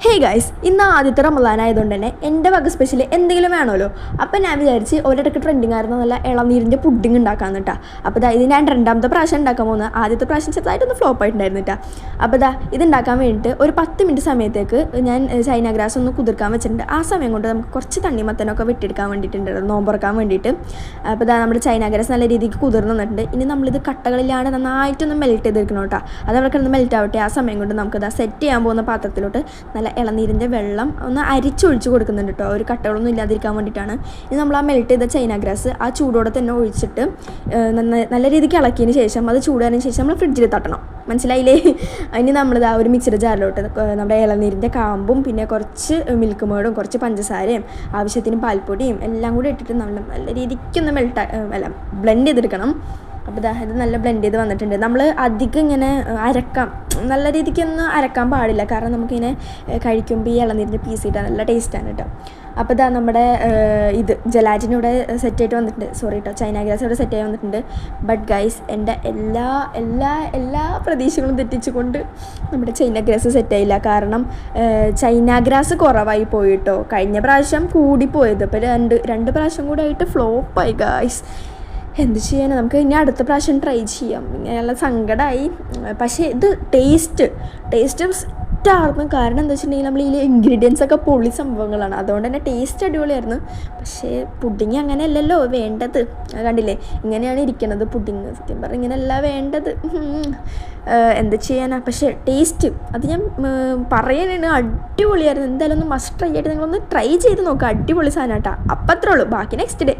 Hey guys, ഇന്ന് ആദ്യത്തെ റമദാൻ ആയതുകൊണ്ട് തന്നെ എൻ്റെ വക സ്പെഷ്യൽ എന്തെങ്കിലും വേണമല്ലോ. അപ്പം ഞാൻ വിചാരിച്ച് ഒരിടയ്ക്ക് ട്രെൻഡിങ് ആയിരുന്ന നല്ല ഇളനീരിൻ്റെ പുഡിങ് ഉണ്ടാക്കാമെന്ന് കേട്ടോ. അപ്പോൾ ഇത് ഞാൻ രണ്ടാമത്തെ പ്രാവശ്യം ഉണ്ടാക്കാൻ പോകുന്നത്. ആദ്യത്തെ പ്രാവശ്യം ചെറുതായിട്ടൊന്ന് ഫ്ലോപ്പ് ആയിട്ടുണ്ടായിരുന്നു കേട്ടോ. അപ്പോൾ ഇത് ഉണ്ടാക്കാൻ വേണ്ടിയിട്ട് ഒരു 10 മിനിറ്റ് സമയത്തേക്ക് ഞാൻ ചൈന ഗ്രാസ് ഒന്ന് കുതിർക്കാൻ വെച്ചിട്ടുണ്ട്. ആ സമയം കൊണ്ട് നമുക്ക് കുറച്ച് തണ്ണിമത്തനൊക്കെ വെട്ടിയെടുക്കാൻ വേണ്ടിയിട്ടുണ്ട്, നോമ്പുറക്കാൻ വേണ്ടിയിട്ട്. അപ്പോൾ നമ്മുടെ ചൈന ഗ്രാസ് നല്ല രീതിക്ക് കുതിർന്ന് വന്നിട്ടുണ്ട്. ഇനി നമ്മളിത് കട്ടകളിലാണ് നന്നായിട്ടൊന്ന് മെൽറ്റ് ചെയ്തെടുക്കണം കേട്ടോ. അത് അവിടെ കിടന്ന് മെൽറ്റ് ആവട്ടെ. ആ സമയം കൊണ്ട് നമുക്കത് സെറ്റ് ചെയ്യാൻ പോകുന്ന പാത്രത്തിലോട്ട് നല്ല ഇളനീരിൻ്റെ വെള്ളം ഒന്ന് അരിച്ചൊഴിച്ച് കൊടുക്കുന്നുണ്ട് കേട്ടോ, ഒരു കട്ടകളൊന്നും ഇല്ലാതിരിക്കാൻ വേണ്ടിയിട്ടാണ്. ഇനി നമ്മൾ ആ മെൽറ്റ് ചെയ്ത ചൈന ഗ്രാസ് ആ ചൂടോടെ തന്നെ ഒഴിച്ചിട്ട് നല്ല രീതിക്ക് ഇളക്കിയതിന് ശേഷം അത് ചൂടായതിന് ശേഷം നമ്മൾ ഫ്രിഡ്ജിൽ തട്ടണം. മനസ്സിലായില്ലേ? ഇനി നമ്മളിത് ആ ഒരു മിക്സിയുടെ ജാറിലോട്ട് നമ്മുടെ ഇളനീരിൻ്റെ കാമ്പും പിന്നെ കുറച്ച് മിൽക്ക് മേടും കുറച്ച് പഞ്ചസാരയും ആവശ്യത്തിന് പാൽപ്പൊടിയും എല്ലാം കൂടി ഇട്ടിട്ട് നമ്മൾ നല്ല രീതിക്കൊന്ന് ബ്ലെൻഡ് ചെയ്തെടുക്കണം. അപ്പോൾ ഇത് നല്ല ബ്ലെൻഡ് ചെയ്ത് വന്നിട്ടുണ്ട്. നമ്മൾ അധികം ഇങ്ങനെ അരക്കാം, നല്ല രീതിക്കൊന്നും അരക്കാൻ പാടില്ല, കാരണം നമുക്കിങ്ങനെ കഴിക്കുമ്പോൾ ഈ ഇളനീരിൻ്റെ പീസ് ഇട്ടാൽ നല്ല ടേസ്റ്റാണ് കേട്ടോ. അപ്പോൾ നമ്മുടെ ഇത് ജലാറ്റിൻ ഇവിടെ സെറ്റായിട്ട് വന്നിട്ടുണ്ട്. സോറി കേട്ടോ, ചൈന ഗ്രാസ് ഇവിടെ സെറ്റായി വന്നിട്ടുണ്ട്. ബട്ട് ഗൈസ്, എൻ്റെ എല്ലാ പ്രതീക്ഷകളും തെറ്റിച്ചുകൊണ്ട് നമ്മുടെ ചൈന ഗ്രാസ് സെറ്റായില്ല. കാരണം ചൈന ഗ്രാസ് കുറവായി പോയിട്ടോ. കഴിഞ്ഞ പ്രാവശ്യം കൂടിപ്പോയത്, ഇപ്പോൾ രണ്ട് പ്രാവശ്യം കൂടെ ആയിട്ട് ഫ്ലോപ്പായി ഗൈസ്. എന്ത് ചെയ്യാനാണ്, നമുക്ക് ഇനി അടുത്ത പ്രാവശ്യം ട്രൈ ചെയ്യാം. ഇങ്ങനെയുള്ള സങ്കടമായി. പക്ഷേ ഇത് ടേസ്റ്റ് സെറ്റായിരുന്നു. കാരണം എന്താ വെച്ചിട്ടുണ്ടെങ്കിൽ നമ്മൾ ഈ ഇൻഗ്രീഡിയൻസ് ഒക്കെ പൊളി സംഭവങ്ങളാണ്, അതുകൊണ്ട് തന്നെ ടേസ്റ്റ് അടിപൊളിയായിരുന്നു. പക്ഷേ പുഡിങ് അങ്ങനെയല്ലല്ലോ വേണ്ടത്. കണ്ടില്ലേ, ഇങ്ങനെയാണ് ഇരിക്കുന്നത് പുഡിങ്. സത്യം പറഞ്ഞാൽ ഇങ്ങനെയല്ല വേണ്ടത്. എന്ത് ചെയ്യാനാ, പക്ഷേ ടേസ്റ്റ് അത് ഞാൻ പറയാനാണ്, അടിപൊളിയായിരുന്നു. എന്തായാലും ഒന്ന് മസ്റ്റ് ട്രൈ ആയിട്ട് നിങ്ങളൊന്ന് ട്രൈ ചെയ്ത് നോക്കുക. അടിപൊളി സാധനം കേട്ടോ. അപ്പം അത്രേ ഉള്ളൂ, ബാക്കി നെക്സ്റ്റ് ഡേ.